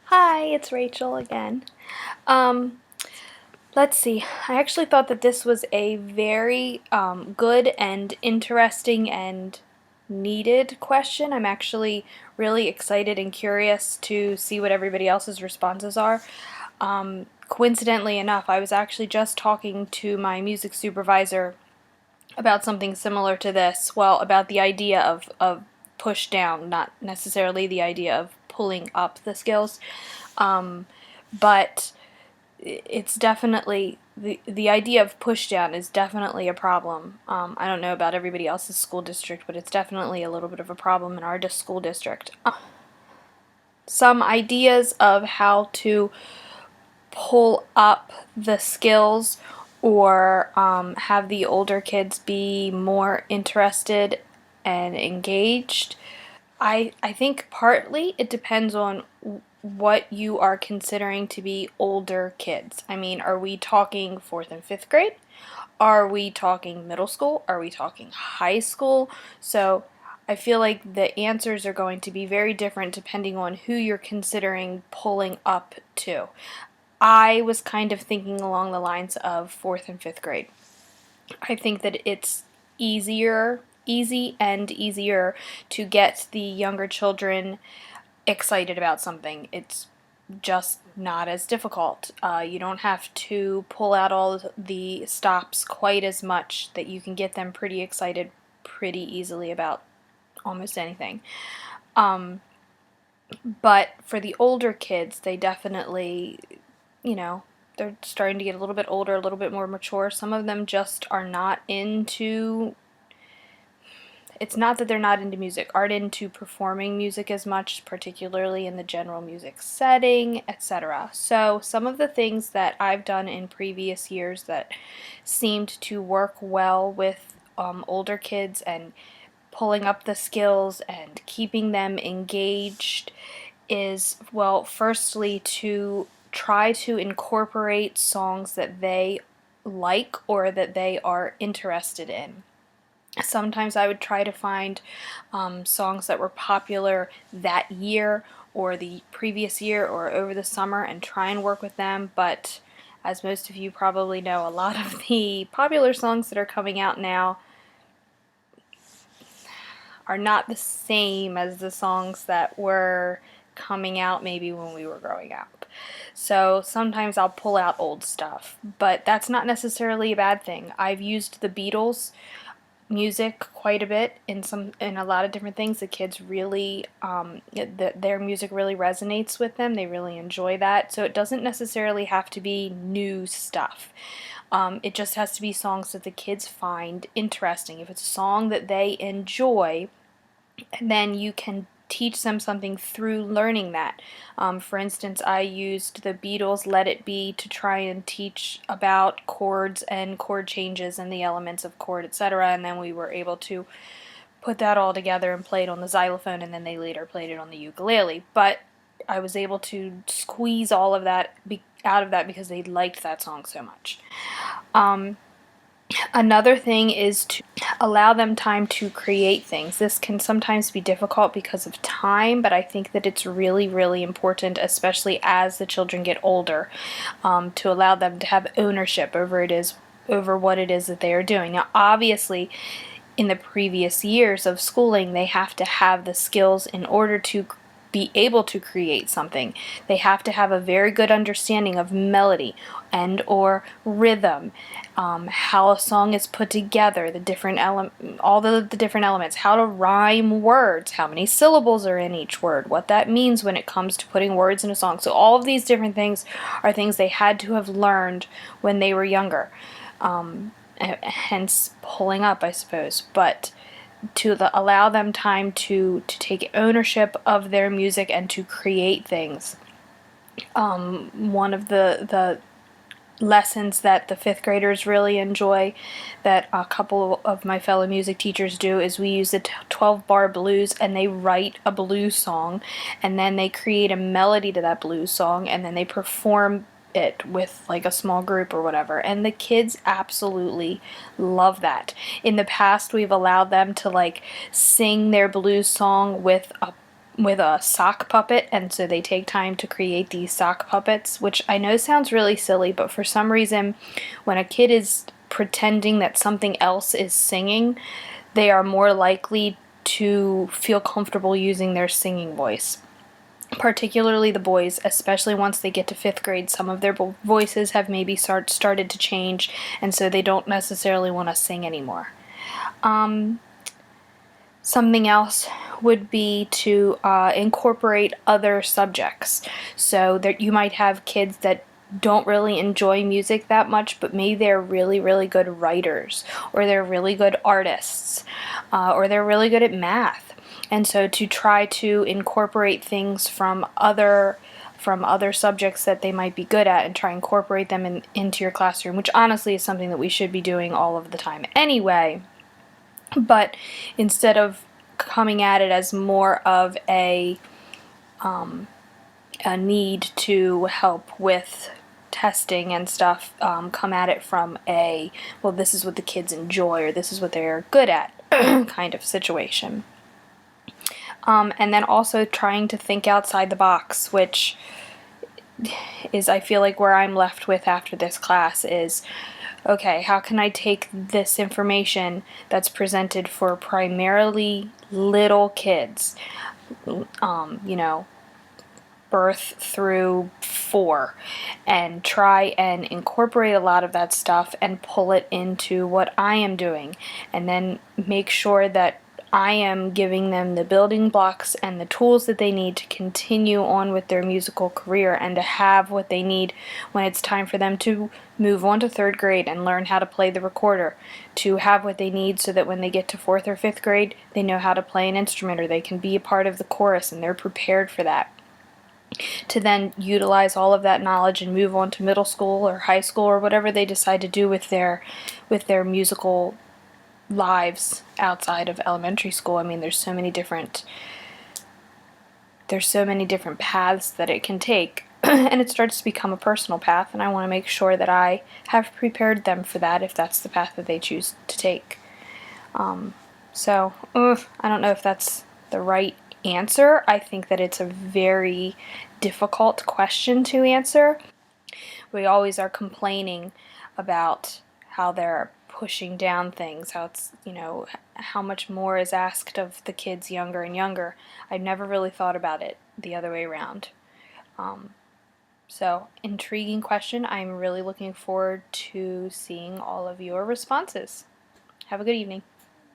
Hi, it's Rachel again. Um, let's see. I actually thought that this was a very good and interesting and needed question. I'm actually really excited and curious to see what everybody else's responses are. Coincidentally enough, I was actually just talking to my music supervisor about something similar to this. Well, about the idea of push down, not necessarily the idea of pulling up the skills. But it's definitely the idea of push down is definitely a problem. I don't know about everybody else's school district, but it's definitely a little bit of a problem in our school district. Some ideas of how to pull up the skills or have the older kids be more interested and engaged. I think partly it depends on what you are considering to be older kids. I mean, are we talking fourth and fifth grade? Are we talking middle school? Are we talking high school? So I feel like the answers are going to be very different depending on who you're considering pulling up to. I was kind of thinking along the lines of fourth and fifth grade. I think that it's easy and easier to get the younger children excited about something. It's just not as difficult. You don't have to pull out all the stops quite as much, that you can get them pretty excited pretty easily about almost anything. But for the older kids, they definitely, you know, they're starting to get a little bit older, a little bit more mature. Some of them just are not into, it's not that they're not into music, aren't into performing music as much, particularly in the general music setting, etc. So some of the things that I've done in previous years that seemed to work well with older kids and pulling up the skills and keeping them engaged is, well, firstly, to try to incorporate songs that they like or that they are interested in. Sometimes I would try to find songs that were popular that year or the previous year or over the summer and try and work with them, but as most of you probably know, a lot of the popular songs that are coming out now are not the same as the songs that were coming out maybe when we were growing up. So sometimes I'll pull out old stuff, but that's not necessarily a bad thing. I've used the Beatles music quite a bit in a lot of different things. The kids really their music really resonates with them. They really enjoy that. So it doesn't necessarily have to be new stuff. It just has to be songs that the kids find interesting. If it's a song that they enjoy, then you can teach them something through learning that. For instance, I used the Beatles' Let It Be to try and teach about chords and chord changes and the elements of chord, etc. And then we were able to put that all together and play it on the xylophone, and then they later played it on the ukulele. But I was able to squeeze all of that out of that because they liked that song so much. Another thing is to allow them time to create things. This can sometimes be difficult because of time, but I think that it's really, really important, especially as the children get older, to allow them to have ownership over what it is that they are doing. Now, obviously, in the previous years of schooling, they have to have the skills in order to be able to create something. They have to have a very good understanding of melody and or rhythm, how a song is put together, the different all the different elements, how to rhyme words, how many syllables are in each word, what that means when it comes to putting words in a song. So all of these different things are things they had to have learned when they were younger. Hence pulling up, I suppose. But to allow them time to take ownership of their music and to create things. One of the lessons that the fifth graders really enjoy, that a couple of my fellow music teachers do, is we use the 12-bar blues, and they write a blues song, and then they create a melody to that blues song, and then they perform it with like a small group or whatever, and the kids absolutely love that. In the past, we've allowed them to like sing their blues song with with a sock puppet, and so they take time to create these sock puppets, which I know sounds really silly, but for some reason when a kid is pretending that something else is singing, they are more likely to feel comfortable using their singing voice. Particularly the boys, especially once they get to 5th grade, some of their voices have maybe started to change, and so they don't necessarily want to sing anymore. Something else would be to incorporate other subjects. So that you might have kids that don't really enjoy music that much, but maybe they're really, really good writers, or they're really good artists, or they're really good at math. And so to try to incorporate things from other subjects that they might be good at and try and incorporate them into your classroom, which honestly is something that we should be doing all of the time anyway. But instead of coming at it as more of a need to help with testing and stuff, come at it from a, well, this is what the kids enjoy, or this is what they're good at kind of situation. And then also trying to think outside the box, which is, I feel like, where I'm left with after this class is, okay, how can I take this information that's presented for primarily little kids, birth through 4, and try and incorporate a lot of that stuff and pull it into what I am doing, and then make sure that I am giving them the building blocks and the tools that they need to continue on with their musical career, and to have what they need when it's time for them to move on to 3rd grade and learn how to play the recorder, to have what they need so that when they get to 4th or 5th grade, they know how to play an instrument, or they can be a part of the chorus and they're prepared for that. To then utilize all of that knowledge and move on to middle school or high school or whatever they decide to do with their musical lives outside of elementary school. I mean, there's so many different paths that it can take, and it starts to become a personal path, and I want to make sure that I have prepared them for that if that's the path that they choose to take. So I don't know if that's the right answer. I think that it's a very difficult question to answer. We always are complaining about how they're pushing down things, how it's, how much more is asked of the kids younger and younger. I've never really thought about it the other way around. So, intriguing question. I'm really looking forward to seeing all of your responses. Have a good evening.